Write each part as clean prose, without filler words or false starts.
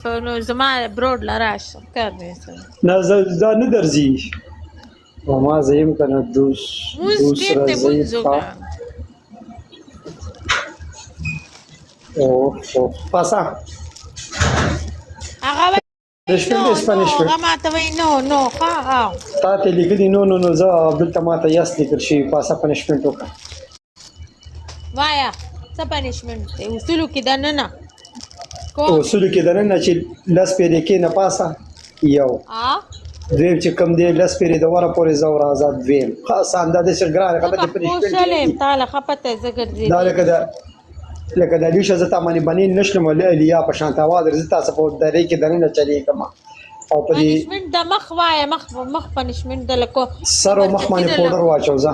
نو زما بروډ لراشه کار مې سره نه دا نه درځي وما زه یم که نه مونځ ټیم دی مونځ وکړه پاسا هغه اسپانیش هغه ماته وایي نو ښه تا ته لیکلي نو زه دلته ماته یس لیکل شوي پاسا پنشمنټ وکړه وایه څه پنشمنټ دی اصولو کې دننه اصولو کې دننه چې لس پیرې کې نه پاسه یو دویم چې کوم دی لس پیرې د وره پورې زه ور آزاد دویم خاص اندازه چې ګرانه خبره د پنشمنټ تعالی خپته زه ګرځېدم دا لکه د لیشه زه تا باندې بنې نشلم لیا په شانت اواز زه تاسو په درې کې دننه چلیږم او په دې پنشمنټ د مخ وایه مخ پنشمنټ د لکو سر او مخ باندې پاوډر واچو زه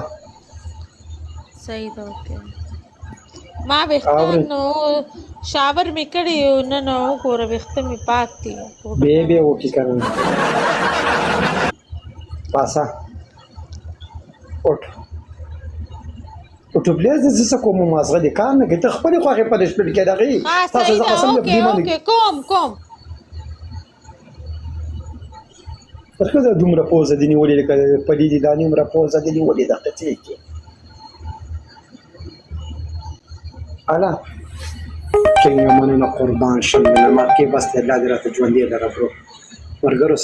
صحیح ده اوکې ما ویښتان نو شاور مې کړی نه وګوره ویښته مې پاک دي بیا وکړي که نه پاسه اوټو پلیز زه څه کوم مازغه دي کار نه کوي ته خپلې خوښې پنشمنټ کې دغې تاسو زه قسم نه اوکې کوم ورکه دا دومره پوزه دي نیولې لکه پلي دي دا نیمره پوزه دي نیولې دغه څه کې الا څنګه مننه قربان شم نه مارکې بس الله دې راته ژوندې لره برو ملګرو